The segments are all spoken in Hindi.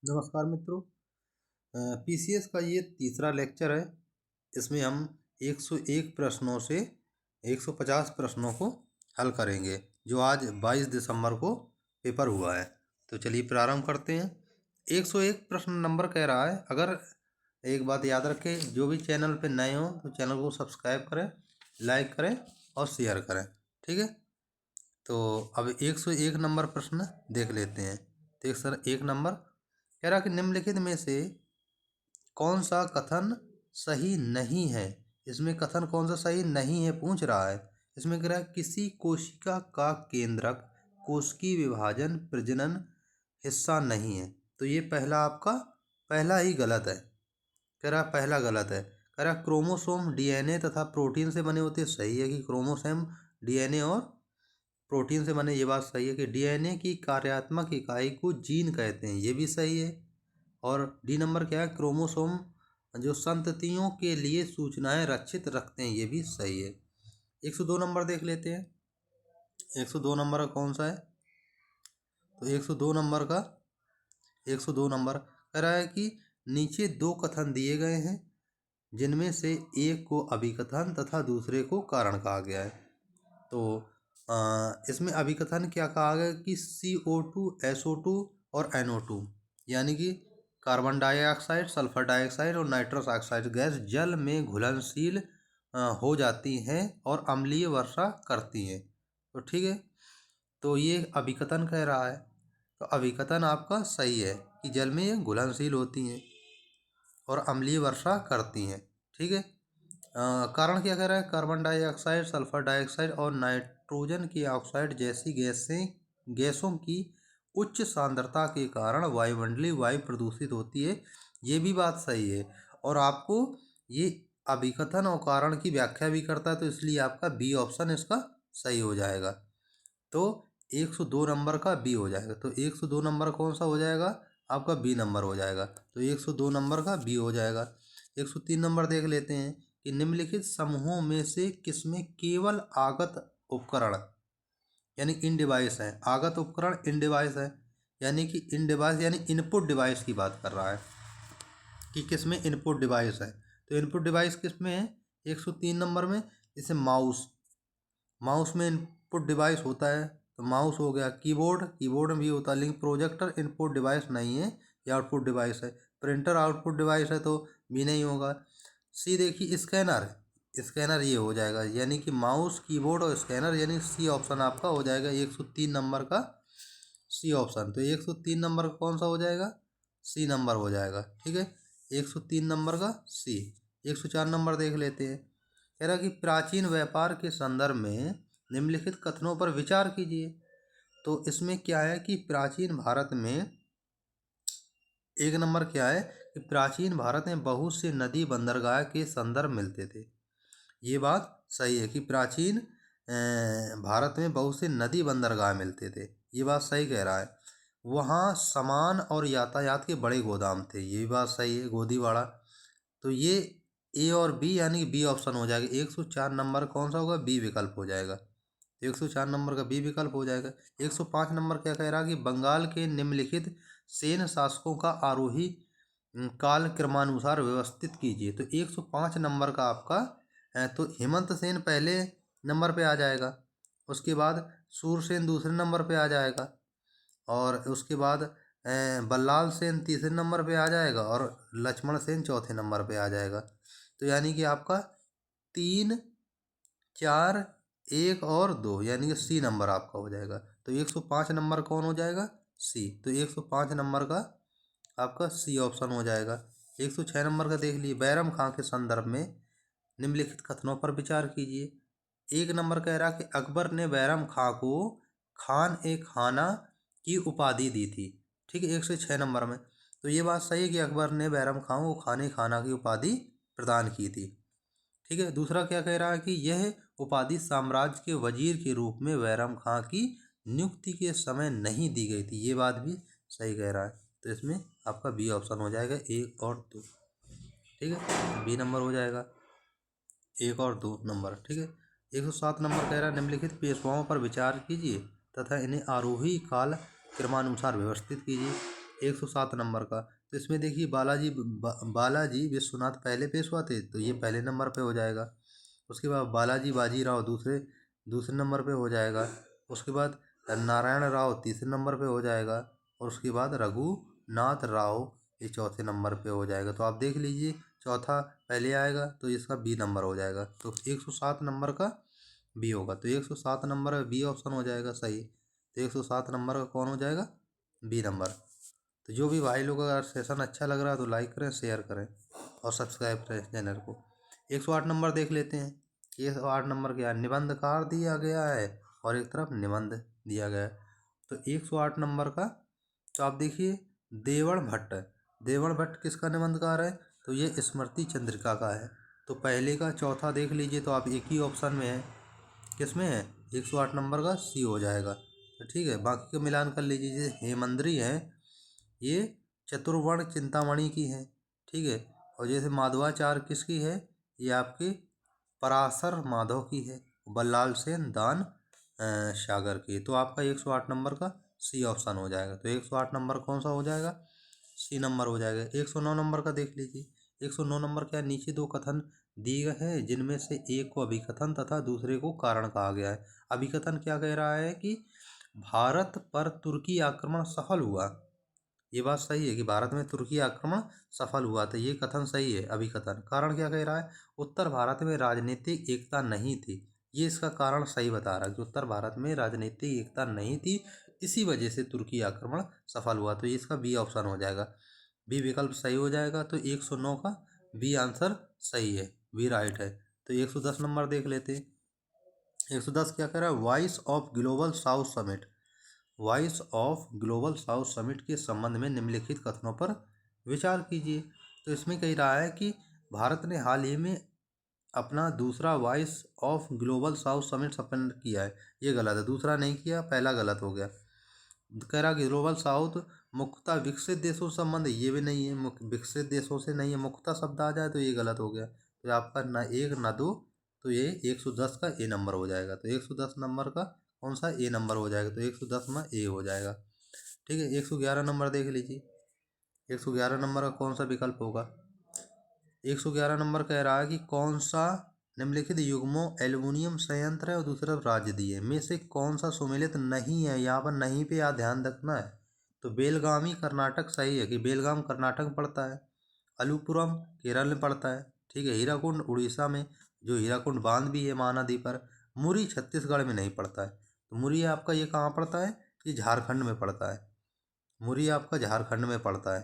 नमस्कार मित्रों। पीसीएस का ये तीसरा लेक्चर है। इसमें हम 101 प्रश्नों से 150 प्रश्नों को हल करेंगे, जो आज 22 दिसंबर को पेपर हुआ है। तो चलिए प्रारंभ करते हैं। 101 प्रश्न नंबर कह रहा है, अगर एक बात याद रखें, जो भी चैनल पे नए हो तो चैनल को सब्सक्राइब करें, लाइक करें और शेयर करें, ठीक है। तो अब 101 नंबर प्रश्न देख लेते हैं। तो सर 1 नंबर कह रहा कि निम्नलिखित में से कौन सा कथन सही नहीं है। इसमें कथन कौन सा सही नहीं है पूछ रहा है। इसमें कह रहा है किसी कोशिका का केंद्रक कोशिकीय विभाजन प्रजनन हिस्सा नहीं है। तो ये पहला आपका पहला ही गलत है। कह रहा पहला गलत है। कह रहा क्रोमोसोम डीएनए तथा प्रोटीन से बने होते। सही है कि क्रोमोसोम डीएनए और प्रोटीन से बने, ये बात सही है। कि डीएनए की कार्यात्मक इकाई को जीन कहते हैं, ये भी सही है। और डी नंबर क्या है, क्रोमोसोम जो संततियों के लिए सूचनाएं रक्षित रखते हैं, ये भी सही है। 102 नंबर देख लेते हैं। 102 नंबर कौन सा है, तो 102 नंबर का 102 नंबर कह रहा है कि नीचे दो कथन दिए गए हैं, जिनमें से एक को अभिकथन तथा दूसरे को कारण कहा गया है। तो इसमें अभिकथन क्या कहा गया कि CO2, SO2 और NO2 यानी कि कार्बन डाइऑक्साइड, सल्फर डाइऑक्साइड और नाइट्रस ऑक्साइड गैस जल में घुलनशील हो जाती हैं और अम्लीय वर्षा करती हैं। तो ठीक है, तो ये अभिकथन कह रहा है। तो अभिकथन आपका सही है कि जल में ये घुलनशील होती हैं और अम्लीय वर्षा करती हैं, ठीक है। कारण क्या कह रहा है, कार्बन डाइऑक्साइड, सल्फर डाइऑक्साइड और नाइट्रोजन की ऑक्साइड जैसी गैसों की उच्च सांद्रता के कारण वायुमंडलीय वायु प्रदूषित होती है, ये भी बात सही है। और आपको ये अभिकथन और कारण की व्याख्या भी करता है, तो इसलिए आपका बी ऑप्शन इसका सही हो जाएगा। तो 102 नंबर का बी हो जाएगा। तो 102 नंबर कौन सा हो जाएगा, आपका बी नंबर हो जाएगा। तो 102 नंबर का बी हो जाएगा। 103 नंबर देख लेते हैं कि निम्नलिखित समूहों में से किसमें केवल आगत उपकरण यानी इन डिवाइस है। आगत उपकरण इन डिवाइस है, यानी कि इन डिवाइस यानी इनपुट डिवाइस की बात कर रहा है कि किसमें इनपुट डिवाइस है। तो इनपुट डिवाइस किसमें है, 103 नंबर में। जैसे माउस, माउस में इनपुट डिवाइस होता है, तो माउस हो गया। कीबोर्ड, कीबोर्ड में भी होता है, लेकिन प्रोजेक्टर इनपुट डिवाइस नहीं है, ये आउटपुट डिवाइस है। प्रिंटर आउटपुट डिवाइस है, तो भी नहीं होगा। सी देखिए स्कैनर, स्कैनर ये हो जाएगा, यानी कि माउस, कीबोर्ड और स्कैनर, यानी सी ऑप्शन आपका हो जाएगा 103 नंबर का सी ऑप्शन। तो 103 नंबर कौन सा हो जाएगा, सी नंबर हो जाएगा, ठीक है। 103 नंबर का सी। 104 नंबर देख लेते हैं। कह रहा कि प्राचीन व्यापार के संदर्भ में निम्नलिखित कथनों पर विचार कीजिए। तो इसमें क्या है कि प्राचीन भारत में, एक नंबर क्या है कि प्राचीन भारत में बहुत से नदी बंदरगाह के संदर्भ मिलते थे। ये बात सही है कि प्राचीन भारत में बहुत से नदी बंदरगाह मिलते थे, ये बात सही कह रहा है। वहाँ सामान और यातायात के बड़े गोदाम थे, ये भी बात सही है, गोदीवाड़ा। तो ये ए और बी यानी कि बी ऑप्शन हो जाएगा। 104 नंबर कौन सा होगा, बी विकल्प हो जाएगा। 104 नंबर का बी विकल्प हो जाएगा। 105 नंबर क्या कह रहा है कि बंगाल के निम्नलिखित सेन शासकों का आरोही काल क्रमानुसार व्यवस्थित कीजिए। तो 105 नंबर का आपका तो हेमंत सेन पहले नंबर पे आ जाएगा, उसके बाद सूरसेन दूसरे नंबर पे आ जाएगा, और उसके बाद बल्लाल सेन तीसरे नंबर पे आ जाएगा, और लक्ष्मण सेन चौथे नंबर पे आ जाएगा। तो यानी कि आपका 3, 4, 1 और 2 यानी कि सी नंबर आपका हो जाएगा। तो 105 नंबर कौन हो जाएगा, सी। तो 105 नंबर का आपका सी ऑप्शन हो जाएगा। 106 नंबर का देख लीजिए, बैरम खां के संदर्भ में निम्नलिखित कथनों पर विचार कीजिए। एक नंबर कह रहा कि अकबर ने बैरम खां को खान ए खाना की उपाधि दी थी, ठीक है, 106 नंबर में। तो ये बात सही है कि अकबर ने बैरम खां को खाने खाना की उपाधि प्रदान की थी, ठीक है। दूसरा क्या कह रहा है कि यह उपाधि साम्राज्य के वजीर के रूप में बैरम खां की नियुक्ति के समय नहीं दी गई थी, ये बात भी सही कह रहा है। तो इसमें आपका बी ऑप्शन हो जाएगा, 1 और 2, ठीक है, बी नंबर हो जाएगा 1 और 2 नंबर, ठीक है। 107 नंबर कह रहा है निम्नलिखित पेशवाओं पर विचार कीजिए तथा इन्हें आरोही काल क्रमानुसार व्यवस्थित कीजिए। 107 नंबर का। तो इसमें देखिए बालाजी विश्वनाथ पहले पेशवा थे, तो ये पहले नंबर पे हो जाएगा। उसके बाद बालाजी बाजीराव दूसरे दूसरे नंबर पे हो जाएगा। उसके बाद नारायण राव तीसरे नंबर पे हो जाएगा। और उसके बाद रघुनाथ राव ये चौथे नंबर पे हो जाएगा। तो आप देख लीजिए चौथा पहले आएगा तो इसका बी नंबर हो जाएगा। तो 107 नंबर का बी होगा। तो 107 नंबर का बी ऑप्शन हो जाएगा सही। तो 107 नंबर का कौन हो जाएगा? B number. तो जो भी भाई लोग अगर सेशन अच्छा लग रहा है तो लाइक करें, शेयर करें और सब्सक्राइब करें चैनल को। 108 नंबर देख लेते हैं। 108 नंबर क्या है? निबंधकार दिया गया है और एक तरफ निबंध दिया गया है। तो 108 नंबर का तो आप देखिए देवण भट्ट। देवण भट्ट किसका निबंधकार है? तो ये स्मृति चंद्रिका का है। तो पहले का चौथा देख लीजिए तो आप एक ही ऑप्शन में है। किस में है? 108 नंबर का सी हो जाएगा। तो ठीक है, बाकी का मिलान कर लीजिए। जैसे हेमंद्री है ये चतुर्वर्ण चिंतामणि की है, ठीक है। और जैसे माधवाचार्य किसकी है? ये आपके पराशर माधव की है। बल्लाल सेन दान सागर की। तो आपका 108 नंबर का सी ऑप्शन हो जाएगा। तो 108 नंबर कौन सा हो जाएगा? सी नंबर हो जाएगा। 109 नंबर का देख लीजिए। 109 नंबर क्या? नीचे दो कथन दिए गए हैं जिनमें से एक को अभिकथन तथा दूसरे को कारण कहा गया है। अभिकथन क्या कह रहा है कि भारत पर तुर्की आक्रमण सफल हुआ। ये बात सही है कि भारत में तुर्की आक्रमण सफल हुआ, तो ये कथन सही है अभिकथन। कारण क्या कह रहा है? उत्तर भारत में राजनीतिक एकता नहीं थी। ये इसका कारण सही बता रहा है कि उत्तर भारत में राजनीतिक एकता नहीं थी, इसी वजह से तुर्की आक्रमण सफल हुआ। तो ये इसका बी ऑप्शन हो जाएगा। बी विकल्प सही हो जाएगा। तो 109 का बी आंसर सही है, बी राइट है। तो 110 नंबर देख लेते हैं। 110 क्या कह रहा है? Voice of global south summit. Voice of global south summit के संबंध में निम्नलिखित कथनों पर विचार कीजिए। तो इसमें कह रहा है कि भारत ने हाल ही में अपना दूसरा voice of global south summit संपन्न किया है। ये गलत है, दूसरा नहीं किया, पहला गलत हो गया। कह रहा कि ग्लोबल साउथ मुख्यतः विकसित देशों से संबंध, ये भी नहीं है, विकसित देशों से नहीं है, मुख्यतः शब्द आ जाए तो ये गलत हो गया। तो आपका ना एक ना दो, तो ये 110 का ए नंबर हो जाएगा। तो 110 नंबर का कौन सा? ए नंबर हो जाएगा। तो 110 में ए हो जाएगा, ठीक है। 111 नंबर देख लीजिए। 111 नंबर का कौन सा विकल्प होगा? 111 नंबर कह रहा है कि कौन सा निम्नलिखित युग्मों एल्युमिनियम संयंत्र है और दूसरी तरफ राज्य दिए में से कौन सा सुमेलित नहीं है? यहाँ पर नहीं पे यहाँ ध्यान रखना है। तो बेलगामी कर्नाटक सही है कि बेलगाम कर्नाटक में पड़ता है। अलुपुरम केरल में पड़ता है, ठीक है। हीराकुंड उड़ीसा में, जो हीराकुंड बांध भी है महानदी पर। मुरी छत्तीसगढ़ में नहीं पड़ता है। तो मुरी आपका ये कहाँ पड़ता है? ये झारखंड में पड़ता है। मुरी आपका झारखंड में पड़ता है।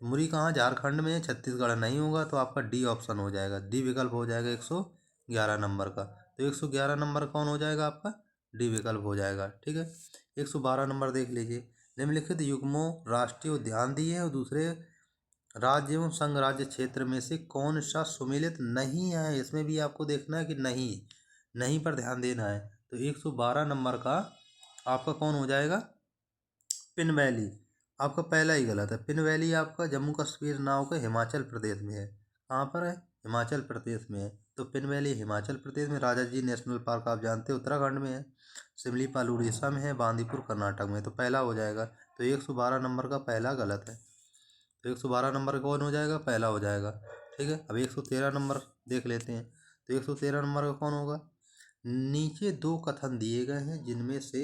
तो मुरी कहाँ? झारखंड में, छत्तीसगढ़ नहीं होगा। तो आपका डी ऑप्शन हो जाएगा, डी विकल्प हो जाएगा 111 नंबर का। तो 111 नंबर कौन हो जाएगा आपका? डी विकल्प हो जाएगा, ठीक है। 112 नंबर देख लीजिए। निम्नलिखित युग्मों राष्ट्रीय उद्यान दिए और दूसरे राज्य एवं संघ राज्य क्षेत्र में से कौन सा सुमेलित नहीं है? इसमें भी आपको देखना है कि नहीं, नहीं पर ध्यान देना है। तो 112 नंबर का आपका कौन हो जाएगा? Pin valley. आपका पहला ही गलत है। पिन वैली आपका जम्मू कश्मीर नाव का हिमाचल प्रदेश में है। कहाँ पर है? हिमाचल प्रदेश में है। तो पिन वैली हिमाचल प्रदेश में। राजा जी नेशनल पार्क आप जानते हैं उत्तराखंड में है। सिमलीपाल उड़ीसा में है। बांदीपुर कर्नाटक में। तो पहला हो जाएगा। तो 112 नंबर का पहला गलत है। तो 112 नंबर कौन हो जाएगा? पहला हो जाएगा, ठीक है। अब 113 नंबर देख लेते हैं। तो 113 नंबर का कौन होगा? नीचे दो कथन दिए गए हैं जिनमें से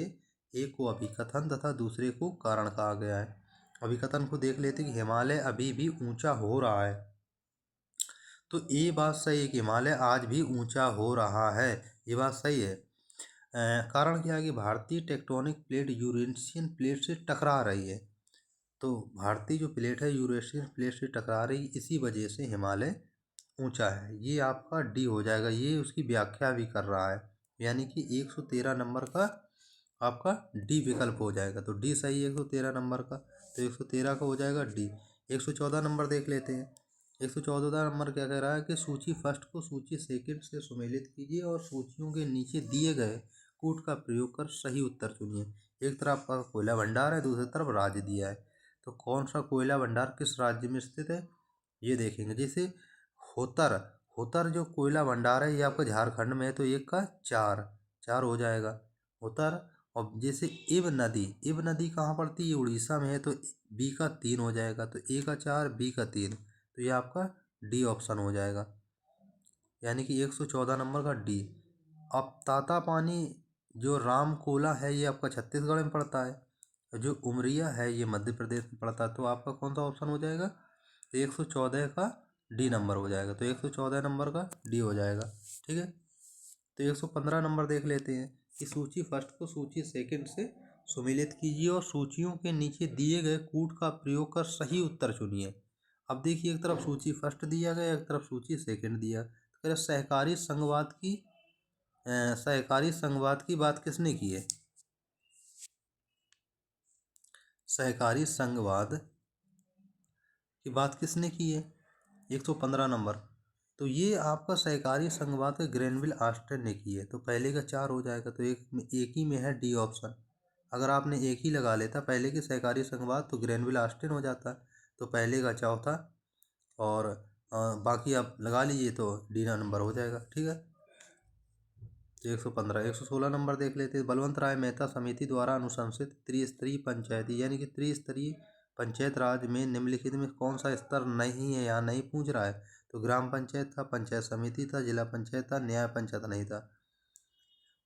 एक को अभिकथन तथा दूसरे को कारण कहा गया है। अभिकथन को देख लेते हैं कि हिमालय अभी भी ऊंचा हो रहा है। तो ये बात सही है कि हिमालय आज भी ऊंचा हो रहा है, ये बात सही है। कारण क्या है कि भारतीय टेक्टोनिक प्लेट यूरेशियन प्लेट से टकरा रही है। तो भारतीय जो प्लेट है यूरेशियन प्लेट से टकरा रही, इसी वजह से हिमालय ऊंचा है। ये आपका डी हो जाएगा। ये उसकी व्याख्या भी कर रहा है, यानी कि 113 नंबर का आपका डी विकल्प हो जाएगा। तो डी सही है 113 नंबर का। तो 113 का हो जाएगा डी। 114 नंबर देख लेते हैं। 114 नंबर क्या कह रहा है कि सूची फर्स्ट को सूची सेकंड से सुमेलित कीजिए और सूचियों के नीचे दिए गए कूट का प्रयोग कर सही उत्तर चुनिए। एक तरफ आपका कोयला भंडार है, दूसरी तरफ राज्य दिया है। तो कौन सा कोयला भंडार किस राज्य में स्थित है ये देखेंगे। जैसे होतर, होतर जो कोयला भंडार है ये आपका झारखंड में है। तो एक का चार, चार हो जाएगा होतर। और जैसे इब नदी कहाँ पड़ती है? ये उड़ीसा में है, तो बी का 3 हो जाएगा। तो ए का 4, बी का 3, तो ये आपका डी ऑप्शन हो जाएगा, यानी कि 114 नंबर का डी। अब ताता पानी जो रामकोला है ये आपका छत्तीसगढ़ में पड़ता है, जो उमरिया है ये मध्य प्रदेश में पड़ता है। तो आपका कौन सा ऑप्शन हो जाएगा? तो 114 का डी नंबर हो जाएगा, तो 114 नंबर का डी हो जाएगा। ठीक है, तो 115 नंबर देख लेते हैं कि सूची फर्स्ट को सूची सेकंड से सुमेलित कीजिए और सूचियों के नीचे दिए गए कूट का प्रयोग कर सही उत्तर चुनिए। अब देखिए, एक तरफ सूची फर्स्ट दिया गया, एक तरफ सूची सेकंड दिया। तो कह रहा सहकारी संघवाद की बात किसने की है? सहकारी संघवाद की बात किसने की है? 115 नंबर। तो ये आपका सहकारी संघवाद ग्रेनविल आस्टन ने की है। तो पहले का 4 हो जाएगा, तो एक ही में है डी ऑप्शन। अगर आपने एक ही लगा लेता पहले के सहकारी संघवाद, तो ग्रेनविल आस्टन हो जाता। तो पहले का चौथा और बाकी आप लगा लीजिए, तो डी नंबर हो जाएगा। ठीक है, तो 115। 116 नंबर देख लेते हैं। बलवंत राय मेहता समिति द्वारा अनुशंसित त्रिस्तरीय पंचायती यानी कि त्रिस्तरीय पंचायत राज में निम्नलिखित में कौन सा स्तर नहीं है? यहाँ नहीं पूछ रहा है, तो ग्राम पंचायत था, पंचायत समिति था, जिला पंचायत था, न्याय पंचायत नहीं था।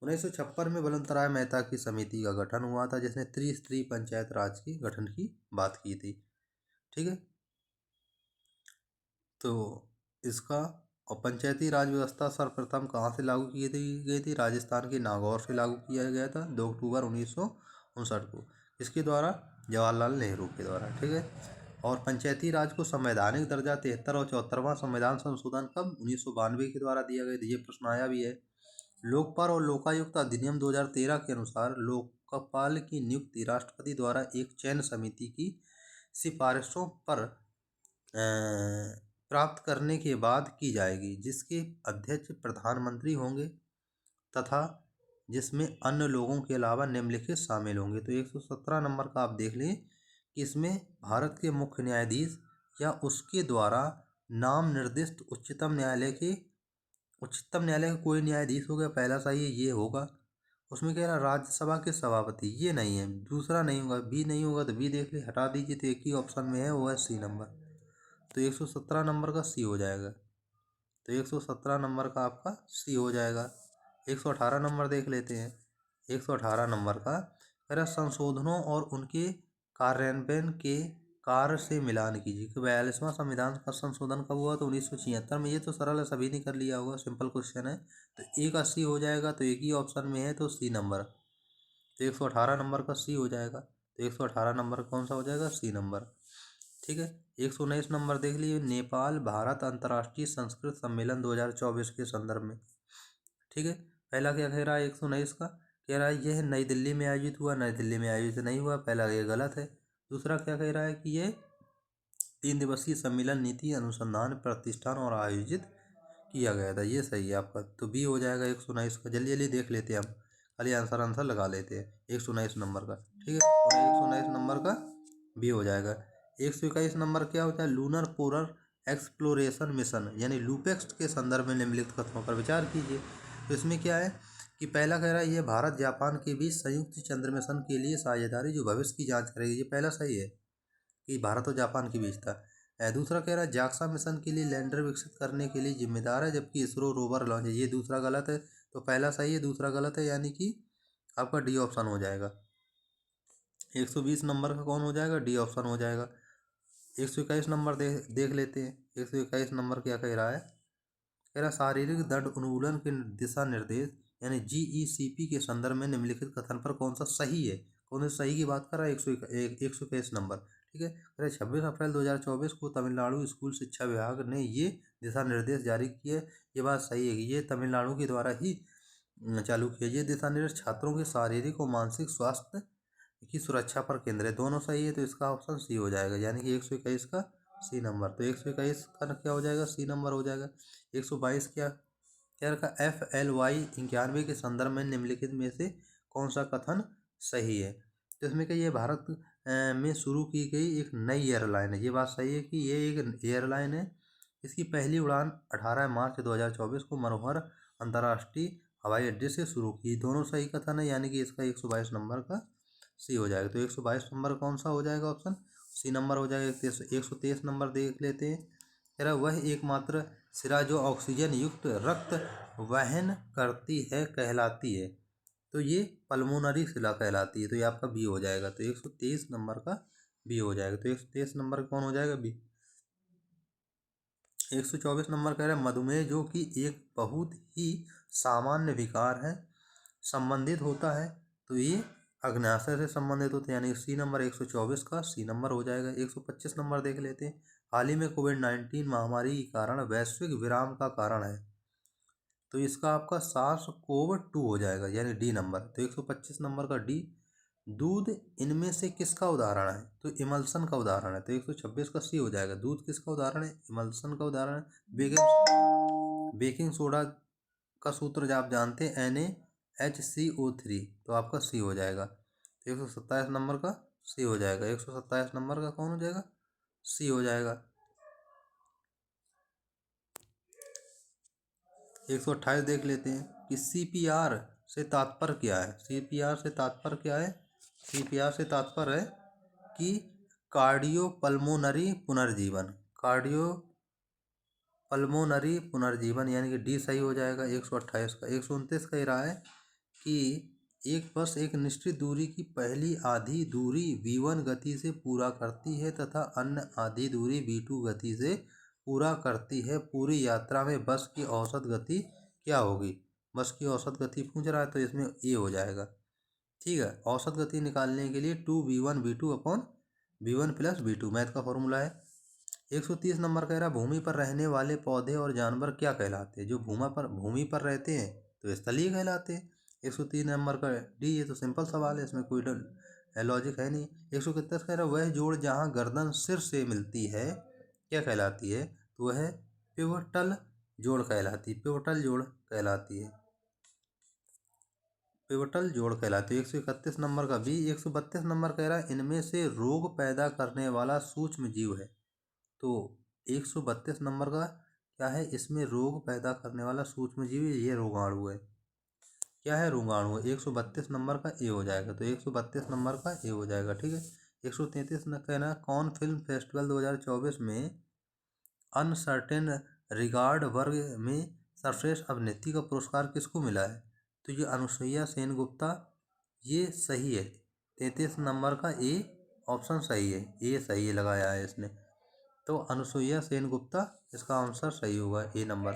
1956 में बलवंत राय मेहता की समिति का गठन हुआ था, जिसने त्रिस्तरीय पंचायत राज की गठन की बात की थी। ठीक है, तो इसका और पंचायती राज व्यवस्था सर्वप्रथम कहाँ से लागू की गई थी? राजस्थान के नागौर से लागू किया गया था 2 अक्टूबर 1959 को। इसके द्वारा? जवाहरलाल नेहरू के द्वारा। ठीक है, और पंचायती राज को संवैधानिक दर्जा 73 और 74वां संविधान संशोधन कब? 1992 के द्वारा दिया गया था। ये प्रश्न आया भी है। लोकपाल और लोकायुक्त अधिनियम 2013 के अनुसार लोकपाल की नियुक्ति राष्ट्रपति द्वारा एक चयन समिति की सिफारिशों पर प्राप्त करने के बाद की जाएगी, जिसके अध्यक्ष प्रधानमंत्री होंगे तथा जिसमें अन्य लोगों के अलावा निम्नलिखित शामिल होंगे। तो 117 नंबर का आप देख लें कि इसमें भारत के मुख्य न्यायाधीश या उसके द्वारा नाम निर्दिष्ट उच्चतम न्यायालय का कोई न्यायाधीश हो गया, पहला सही है, ये होगा। उसमें कह रहा राज्यसभा के सभापति, ये नहीं है, दूसरा नहीं होगा, बी नहीं होगा, तो बी देख ले, हटा दीजिए, तो एक ही ऑप्शन में है, वो है सी नंबर। तो 117 नंबर का सी हो जाएगा, तो 117 नंबर का आपका सी हो जाएगा। 118 नंबर देख लेते हैं। 118 नंबर का कह रहा संशोधनों और उनके कार्यान्वयन के कार्य से मिलान कीजिए कि 42वां संविधान का संशोधन कब हुआ? तो 1976 में। ये तो सरल है, सभी ने कर लिया होगा, सिंपल क्वेश्चन है। तो ए का सी हो जाएगा, तो एक ही ऑप्शन में है, तो सी नंबर। तो 118 नंबर का सी हो जाएगा, तो 118 नंबर कौन सा हो जाएगा? C number. ठीक है, 119 नंबर देख लीजिए। नेपाल भारत अंतर्राष्ट्रीय संस्कृत सम्मेलन 2024 के संदर्भ में। ठीक है, पहला क्या कह रहा है? 119 का कह रहा है यह नई दिल्ली में आयोजित हुआ, नई दिल्ली में आयोजित नहीं हुआ, पहला ये गलत है। दूसरा क्या कह रहा है कि ये 3 दिवसीय सम्मेलन नीति अनुसंधान प्रतिष्ठान और आयोजित किया गया था, ये सही है आपका, तो बी हो जाएगा 119 का। जल्दी जल्दी देख लेते हैं हम, खाली आंसर लगा लेते हैं 119 नंबर का। ठीक है, और 119 नंबर का बी हो जाएगा। 121 नंबर क्या होता है? लूनर पोलर एक्सप्लोरेशन मिशन यानी लूपेक्स के संदर्भ में निम्नलिखित कथनों पर विचार कीजिए। तो इसमें क्या है कि पहला कह रहा है ये भारत जापान के बीच संयुक्त चंद्र मिशन के लिए साझेदारी जो भविष्य की जांच करेगी, ये पहला सही है कि भारत और जापान के बीच था। दूसरा कह रहा है जाक्सा मिशन के लिए लैंडर विकसित करने के लिए जिम्मेदार है, जबकि इसरो रोवर लॉन्च है, ये दूसरा गलत है। तो पहला सही है, दूसरा गलत है, यानी कि आपका डी ऑप्शन हो जाएगा। 120 नंबर का कौन हो जाएगा? डी ऑप्शन हो जाएगा। 121 नंबर देख लेते हैं। 121 नंबर क्या कह रहा है? कह रहा शारीरिक दंड उन्मूलन के दिशा निर्देश यानी GECP के संदर्भ में निम्नलिखित कथन पर कौन सा सही है? कौन सा सही की बात कर रहा है? 121 नंबर। ठीक है, कह रहे 26 अप्रैल 2024 को तमिलनाडु स्कूल शिक्षा विभाग ने ये दिशा निर्देश जारी किए। ये बात सही है कि ये तमिलनाडु के द्वारा ही चालू किया। ये दिशा निर्देश छात्रों के शारीरिक और मानसिक स्वास्थ्य की सुरक्षा पर केंद्रित, दोनों सही है, तो इसका ऑप्शन सी हो जाएगा, यानी कि 121 का सी नंबर। तो 121 का क्या हो जाएगा? सी नंबर हो जाएगा। 122 क्या रखा? FLY 91 के संदर्भ में निम्नलिखित में से कौन सा कथन सही है? तो इसमें क्या, ये भारत में शुरू की गई एक नई एयरलाइन है, ये बात सही है कि ये एक एयरलाइन है। इसकी पहली उड़ान 18 मार्च 2024 को मनोहर अंतर्राष्ट्रीय हवाई अड्डे से शुरू की। दोनों सही कथन है, यानी कि इसका 122 नंबर का सी हो जाएगा। तो 122 नंबर कौन सा हो जाएगा ऑप्शन सी नंबर हो जाएगा। 123 नंबर देख लेते हैं। कह रहा वह एकमात्र सिरा जो ऑक्सीजन युक्त रक्त वहन करती है कहलाती है। तो ये पल्मोनरी शिला कहलाती है। तो ये आपका बी हो जाएगा। तो 123 नंबर का बी हो जाएगा। तो 123 नंबर कौन हो जाएगा बी। 124 नंबर कह रहा है मधुमेह जो कि एक बहुत ही सामान्य विकार है संबंधित होता है। तो ये अग्न्याशय से संबंधित होते हैं, यानी सी नंबर 124 का सी नंबर हो जाएगा। 125 नंबर देख लेते हैं। हाल ही में कोविड-19 महामारी के कारण वैश्विक विराम का कारण है। तो इसका आपका SARS-CoV-2 हो जाएगा, यानी डी नंबर। तो 125 नंबर का डी। दूध इनमें से किसका उदाहरण है। तो इमल्सन का उदाहरण है। तो 126 का सी हो जाएगा। दूध किसका उदाहरण है, इमल्सन का उदाहरण है। बेकिंग सोडा का सूत्र आप जानते हैं NaHCO3। तो आपका सी हो जाएगा। तो 127 नंबर का सी हो जाएगा। 127 नंबर का कौन हो जाएगा सी हो जाएगा। 128 देख लेते हैं कि CPR से तात्पर्य क्या है। CPR से तात्पर्य क्या है। CPR से तात्पर्य है कि कार्डियोपल्मोनरी पुनर्जीवन। कार्डियोपल्मोनरी पुनर्जीवन, यानी कि डी सही हो जाएगा 128 का। 129 कह रहा है कि एक बस एक निश्चित दूरी की पहली आधी दूरी v1 गति से पूरा करती है तथा अन्य आधी दूरी v2 गति से पूरा करती है। पूरी यात्रा में बस की औसत गति क्या होगी। बस की औसत गति पूछ रहा है, तो इसमें ए हो जाएगा। ठीक है, औसत गति निकालने के लिए 2v1 v2 upon v1 plus v2 math का फॉर्मूला है। 130 नंबर कह रहा भूमि पर रहने वाले पौधे और जानवर क्या कहलाते हैं। जो भूमि पर रहते हैं तो स्थलीय कहलाते हैं। 103 नंबर का डी। ये तो सिंपल सवाल है, इसमें कोई लॉजिक है नहीं। 131 कह रहा वह जोड़ जहाँ गर्दन सिर से मिलती है क्या कहलाती है। तो वह पिवटल जोड़ कहलाती है। पिवटल जोड़ कहलाती है। पिवटल जोड़ कहलाती है। 131 नंबर का बी। 132 नंबर कह रहा है इनमें से रोग पैदा करने वाला सूक्ष्म जीव है। तो 132 नंबर का क्या है, इसमें रोग पैदा करने वाला सूक्ष्म जीव ये रोगाणु है। क्या है, रोगाणु है। 132 नंबर का ए हो जाएगा। तो 132 नंबर का ए हो जाएगा। ठीक है। 133 न कहना कौन फिल्म फेस्टिवल 2024 में अनसर्टेन रिगार्ड वर्ग में सर्वश्रेष्ठ अभिनेत्री का पुरस्कार किसको मिला है। तो ये अनुसुईया सेन गुप्ता। ये सही है। 33 नंबर का ए ऑप्शन सही है। ए सही है लगाया है इसने। तो अनुसुईया सेन गुप्ता इसका आंसर सही होगा ए नंबर।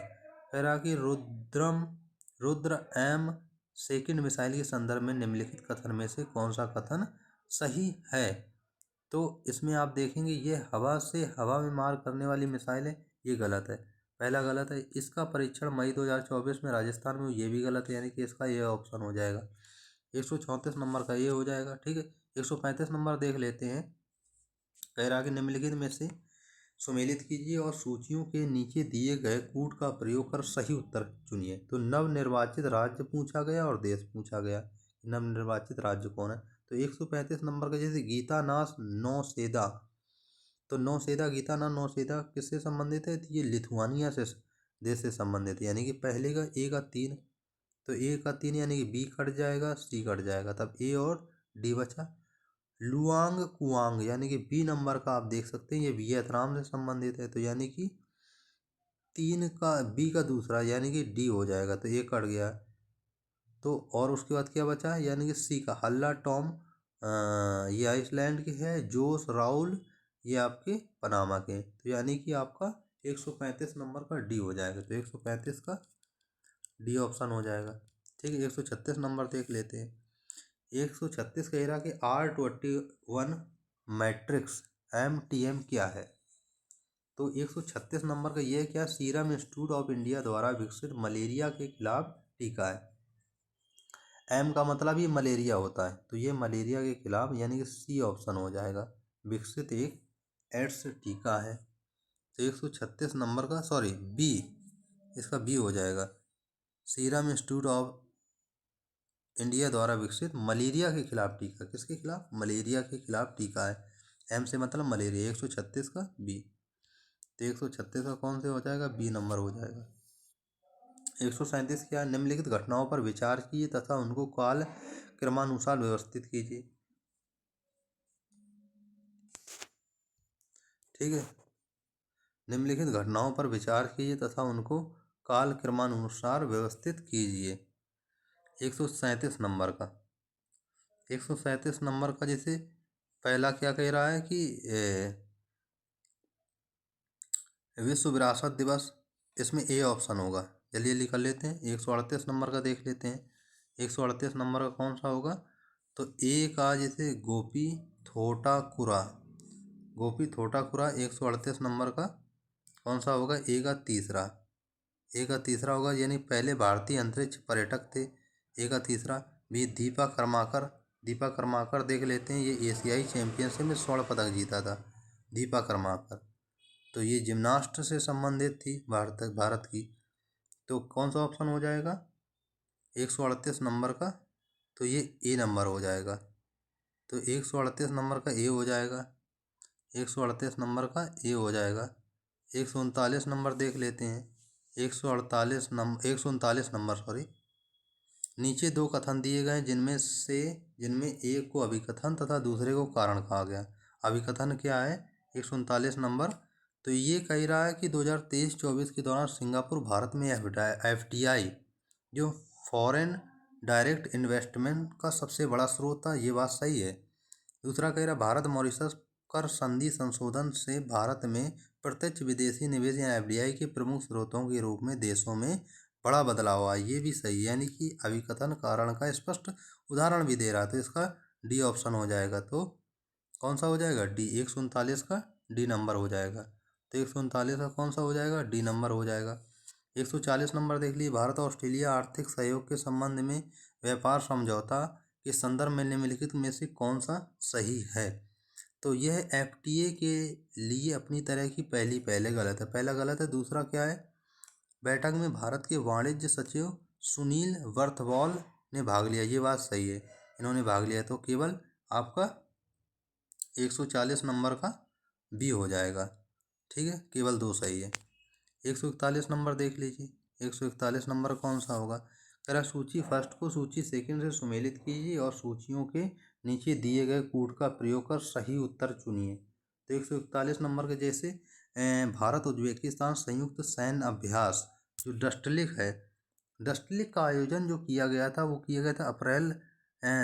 कह रहा कि रुद्र एम सेकंड मिसाइल के संदर्भ में निम्नलिखित कथन में से कौन सा कथन सही है। तो इसमें आप देखेंगे ये हवा से हवा में मार करने वाली मिसाइल है, ये गलत है। पहला गलत है। इसका परीक्षण मई 2024 में राजस्थान में, ये भी गलत है, यानी कि इसका ये ऑप्शन हो जाएगा। 134 नंबर का ये हो जाएगा। ठीक है। 135 नंबर देख लेते हैं। कह रहा कि निम्नलिखित में से सुमेलित कीजिए और सूचियों के नीचे दिए गए कूट का प्रयोग कर सही उत्तर चुनिए। तो नवनिर्वाचित राज्य पूछा गया और देश पूछा गया। नवनिर्वाचित राज्य कौन है। तो 135 नंबर का जैसे गीतानास नौसेदा। तो नौसेदा गीतानास नौसेदा किससे संबंधित है। तो ये लिथुआनिया से देश से संबंधित है, यानी कि पहले का ए का 3। तो ए का 3 यानी कि बी कट जाएगा सी कट जाएगा, तब ए और डी बचा। लुआंग कुआंग यानी कि बी नंबर का आप देख सकते हैं, ये वियतनाम से संबंधित है। तो यानी कि 3 का बी का दूसरा यानी कि डी हो जाएगा। तो ए कट गया। तो और उसके बाद क्या बचा, यानी कि सी का हल्ला टॉम। ये आइसलैंड के हैं। जोस राउल ये आपके पनामा के। तो यानी कि आपका 135 नंबर का डी हो जाएगा। तो 135 का डी ऑप्शन हो जाएगा। ठीक है। 136 नंबर देख लेते हैं। 136 कह रहा कि R21 मैट्रिक्स MTM क्या है। तो 136 नंबर का ये क्या, सीरम इंस्टीट्यूट ऑफ इंडिया द्वारा विकसित मलेरिया के खिलाफ टीका है। एम का मतलब ही मलेरिया होता है, तो ये मलेरिया के खिलाफ यानी कि सी ऑप्शन हो जाएगा। विकसित एक एड्स टीका है। तो 136 नंबर का सॉरी बी, इसका बी हो जाएगा। सीरम इंस्टीट्यूट ऑफ इंडिया द्वारा विकसित मलेरिया के खिलाफ टीका। किसके खिलाफ, मलेरिया के खिलाफ टीका है। एम से मतलब मलेरिया। 136 का बी। तो 136 का कौन से हो जाएगा, बी नंबर हो जाएगा। 137 क्या, निम्नलिखित घटनाओं पर विचार कीजिए तथा उनको काल क्रमानुसार व्यवस्थित कीजिए। ठीक है, निम्नलिखित घटनाओं पर विचार कीजिए तथा उनको काल क्रमानुसार व्यवस्थित कीजिए। 137 नंबर का 137 नंबर का जैसे पहला क्या कह रहा है कि विश्व विरासत दिवस, इसमें ए ऑप्शन होगा। जल्दी जल्दी कर लेते हैं। 138 नंबर का देख लेते हैं। 138 नंबर का कौन सा होगा, तो ए का जैसे गोपी थोटाकुरा, गोपी थोटाकुरा 138 नंबर का कौन सा होगा, ए का तीसरा, ए का तीसरा होगा, यानी पहले भारतीय अंतरिक्ष पर्यटक थे। ए का तीसरा। बी दीपा कर्माकर, दीपा कर्माकर देख लेते हैं, ये एशियाई चैंपियनशिप में स्वर्ण पदक जीता था दीपा कर्माकर, तो ये जिम्नास्ट से संबंधित थी भारत की। तो कौन सा ऑप्शन हो जाएगा 138 नंबर का, तो ये ए नंबर हो जाएगा। तो 138 नंबर का ए हो जाएगा, 138 नंबर का ए हो जाएगा। 139 नंबर देख लेते हैं। 139 नंबर सॉरी, नीचे दो कथन दिए गए जिनमें एक को अभिकथन तथा दूसरे को कारण कहा गया। अभिकथन क्या है 139 नंबर, तो ये कह रहा है कि 2023-24 के दौरान सिंगापुर भारत में FDI जो फॉरेन डायरेक्ट इन्वेस्टमेंट का सबसे बड़ा स्रोत था, ये बात सही है। दूसरा कह रहा भारत मॉरिशस कर संधि संशोधन से भारत में प्रत्यक्ष विदेशी निवेश या FDI के प्रमुख स्रोतों के रूप में देशों में बड़ा बदलाव आया, ये भी सही है। यानी कि अभिकथन कारण का स्पष्ट उदाहरण भी दे रहा है, तो इसका डी ऑप्शन हो जाएगा। तो कौन सा हो जाएगा, डी 139 का डी नंबर हो जाएगा। तो 139 का कौन सा हो जाएगा, डी नंबर हो जाएगा। 140 नंबर देख लीजिए, भारत और ऑस्ट्रेलिया आर्थिक सहयोग के संबंध में व्यापार समझौता के संदर्भ में निम्नलिखित में से कौन सा सही है। तो यह FTA के लिए अपनी तरह की पहले गलत है, पहला गलत है। दूसरा क्या है, बैठक में भारत के वाणिज्य सचिव सुनील बर्थवाल ने भाग लिया, ये बात सही है, इन्होंने भाग लिया। तो केवल आपका 140 नंबर का बी हो जाएगा। ठीक है, केवल दो सही है। 141 नंबर देख लीजिए, 141 नंबर कौन सा होगा, कह रहा सूची फर्स्ट को सूची सेकंड से सुमेलित कीजिए और सूचियों के नीचे दिए गए कूट का प्रयोग कर सही उत्तर चुनिए। तो 141 नंबर के जैसे भारत उज्बेकिस्तान संयुक्त सैन्य अभ्यास जो डस्टलिक है, डस्टलिक का आयोजन जो किया गया था वो किया गया था अप्रैल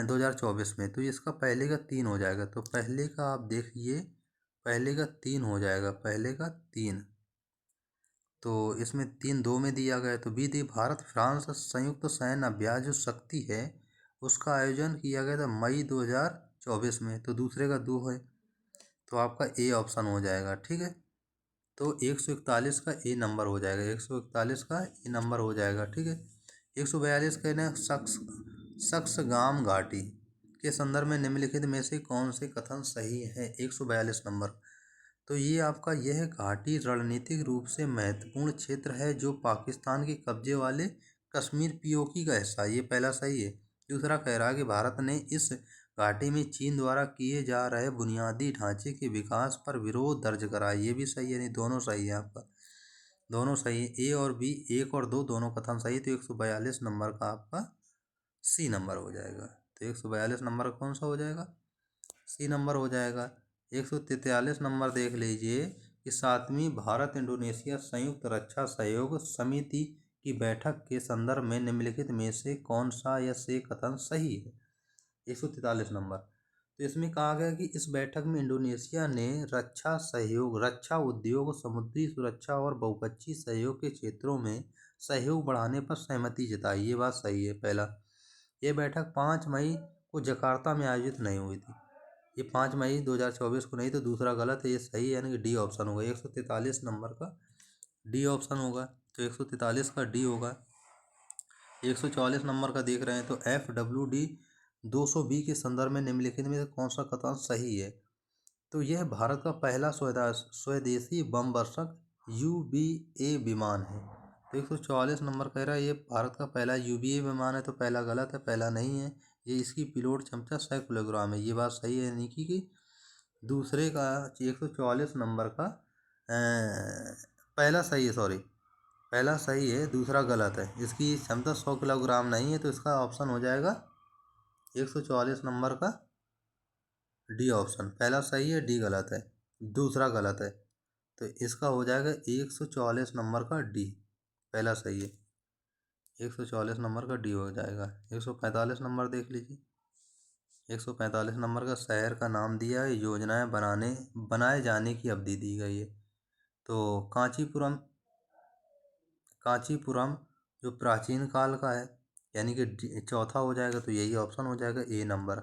2024 में। तो इसका पहले का 3 हो जाएगा। तो पहले का आप देखिए, पहले का 3 हो जाएगा, पहले का 3, तो इसमें 3 2 में दिया गया। तो बी दी भारत फ्रांस संयुक्त सैन्य अभ्यास जो शक्ति है उसका आयोजन किया गया था मई 2024 में, तो दूसरे का 2 है, तो आपका ए ऑप्शन हो जाएगा। ठीक है, तो 141 का ए नंबर हो जाएगा, 141 का ए नंबर हो जाएगा। ठीक है, 142 कहना सक्सगाम घाटी के संदर्भ में निम्नलिखित में से कौन से कथन सही है। 142 नंबर, तो ये आपका यह घाटी रणनीतिक रूप से महत्वपूर्ण क्षेत्र है जो पाकिस्तान के कब्जे वाले कश्मीर POK का हिस्सा है, ये पहला सही है। दूसरा कह रहा है कि भारत ने इस घाटी में चीन द्वारा किए जा रहे बुनियादी ढांचे के विकास पर विरोध दर्ज करा, ये भी सही है। नहीं, दोनों सही है आपका, दोनों सही है। ए और बी, 1 और 2 दोनों कथन सही। तो 142 नंबर का आपका सी नंबर हो जाएगा। तो 142 नंबर कौन सा हो जाएगा, सी नंबर हो जाएगा। 143 नंबर देख लीजिए कि 7वीं भारत इंडोनेशिया संयुक्त रक्षा सहयोग समिति की बैठक के संदर्भ में निम्नलिखित में से कौन सा या से कथन सही है। 143 नंबर, तो इसमें कहा गया कि इस बैठक में इंडोनेशिया ने रक्षा सहयोग, रक्षा उद्योग, समुद्री सुरक्षा और बहुपक्षीय सहयोग के क्षेत्रों में सहयोग बढ़ाने पर सहमति जताई, ये बात सही है। पहला, यह बैठक 5 मई को जकार्ता में आयोजित नहीं हुई थी, ये 5 मई 2024 को नहीं। तो दूसरा गलत है, ये सही है, यानी कि डी ऑप्शन होगा। 143 नंबर का डी ऑप्शन होगा, तो 143 का डी होगा। 144 नंबर का देख रहे हैं, तो FWD 200B के संदर्भ में निम्नलिखित में से कौन सा कथन सही है। तो यह भारत का पहला स्वदेशी बम वर्षक UBA विमान है। तो 144 नंबर कह रहा है ये भारत का पहला UBA विमान है, तो पहला गलत है, पहला नहीं है। ये इसकी पिलोड क्षमता 100 किलोग्राम है, ये बात सही है। यानी कि दूसरे का 144 नंबर का पहला सही है, सॉरी, पहला सही है, दूसरा गलत है। इसकी क्षमता 100 किलोग्राम नहीं है, तो इसका ऑप्शन हो जाएगा 144 नंबर का डी ऑप्शन। पहला सही है, डी गलत है, दूसरा गलत है, तो इसका हो जाएगा 144 नंबर का डी। पहला सही है, 144 नंबर का डी हो जाएगा। 145 नंबर देख लीजिए। 145 नंबर का शहर का नाम दिया है, योजनाएं बनाए जाने की अवधि दी गई है। तो कांचीपुरम जो प्राचीन काल का है, यानी कि चौथा हो जाएगा, तो यही ऑप्शन हो जाएगा ए नंबर।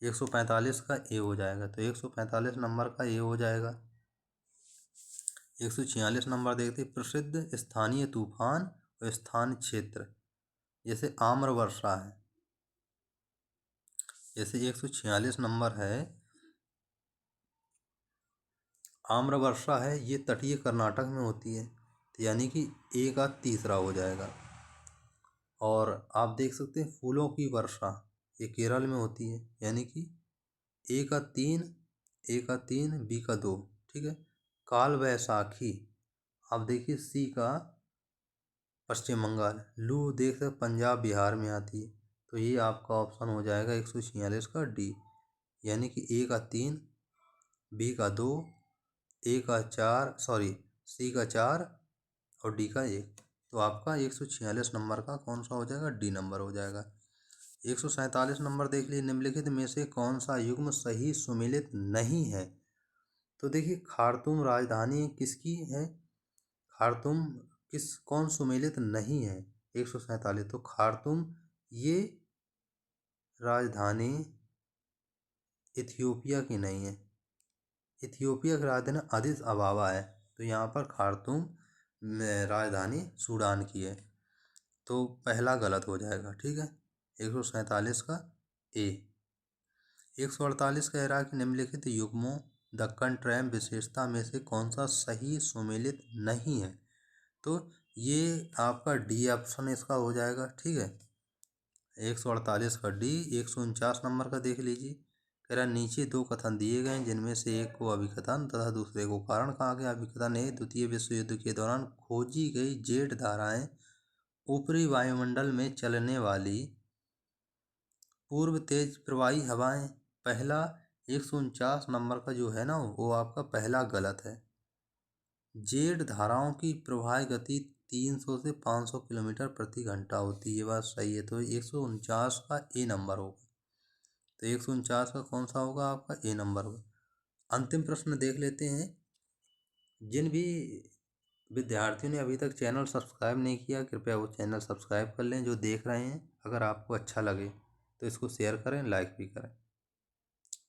145 का ए हो जाएगा, तो 145 नंबर का ए हो जाएगा। 146 नंबर देखते, प्रसिद्ध स्थानीय तूफान और स्थान क्षेत्र, जैसे आम्रवर्षा है। जैसे 146 नंबर है, आम्रवर्षा है, ये तटीय कर्नाटक में होती है, तो यानी कि ए का तीसरा हो जाएगा। और आप देख सकते हैं फूलों की वर्षा, ये केरल में होती है, यानी कि ए का 3, बी का 2। ठीक है। काल वैसाखी, आप देखिए सी का पश्चिम बंगाल। लू देख सकते पंजाब बिहार में आती है, तो ये आपका ऑप्शन हो जाएगा 146 का डी, यानी कि ए का 3, बी का 2, ए का 4, सॉरी सी का 4 और डी का 1। तो आपका 146 नंबर का कौन सा हो जाएगा, डी नंबर हो जाएगा। 147 नंबर देख लीजिए, निम्नलिखित में से कौन सा युग्म सही सुमेलित नहीं है। तो देखिए खार्तूम राजधानी किसकी है, खार्तूम कौन सुमेलित नहीं है। 147, तो खार्तूम ये राजधानी इथियोपिया की नहीं है, इथियोपिया की राजधानी अदिस अबाबा है, तो यहाँ पर खार्तूम राजधानी सूडान की है, तो पहला गलत हो जाएगा। ठीक है। 147 का ए। 148 कह रहा है कि निम्नलिखित युग्मों दक्कन ट्रैम विशेषता में से कौन सा सही सुमेलित नहीं है, तो ये आपका डी ऑप्शन इसका हो जाएगा। ठीक है। 148 का डी। 149 नंबर का देख लीजिए, कह रहा नीचे दो कथन दिए गए जिनमें से एक को अभिकथन तथा दूसरे को कारण कहा गया। अभिकथन है, द्वितीय विश्व युद्ध के दौरान खोजी गई जेट धाराएं ऊपरी वायुमंडल में चलने वाली पूर्व तेज प्रवाही हवाएं। पहला 149 नंबर का जो है ना, वो आपका पहला गलत है। जेट धाराओं की प्रवाह गति 300 से 500 किलोमीटर प्रति घंटा होती है, ये बात सही है, तो 149 का ए नंबर होगा। तो 149 का कौन सा होगा, आपका ए नंबर होगा। अंतिम प्रश्न देख लेते हैं। जिन भी विद्यार्थियों ने अभी तक चैनल सब्सक्राइब नहीं किया, कृपया वो चैनल सब्सक्राइब कर लें। जो देख रहे हैं, अगर आपको अच्छा लगे तो इसको शेयर करें, लाइक भी करें।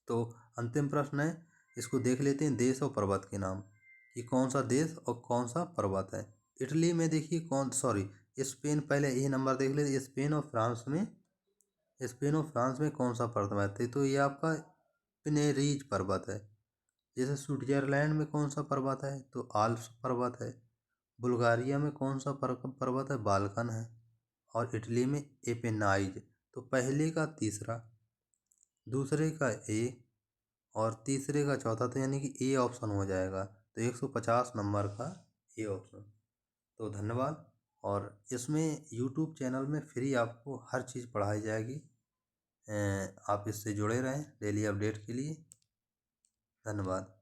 तो अंतिम प्रश्न है, इसको देख लेते हैं। देश और पर्वत के नाम, कि कौन सा देश और कौन सा पर्वत है। इटली में देखिए स्पेन, पहले ये नंबर देख लेते। स्पेन और फ्रांस में कौन सा पर्वत है, तो ये आपका पिनेरीज पर्वत है। जैसे स्विट्जरलैंड में कौन सा पर्वत है, तो आल्प्स पर्वत है। बुल्गारिया में कौन सा पर्वत है, बाल्कन है। और इटली में एपेनाइज। तो पहले का तीसरा, दूसरे का ए और तीसरे का चौथा, तो यानी कि ए ऑप्शन हो जाएगा। तो 150 नंबर का ए ऑप्शन। तो धन्यवाद। और इसमें यूट्यूब चैनल में फ्री आपको हर चीज़ पढ़ाई जाएगी। आप इससे जुड़े रहें डेली अपडेट के लिए। धन्यवाद।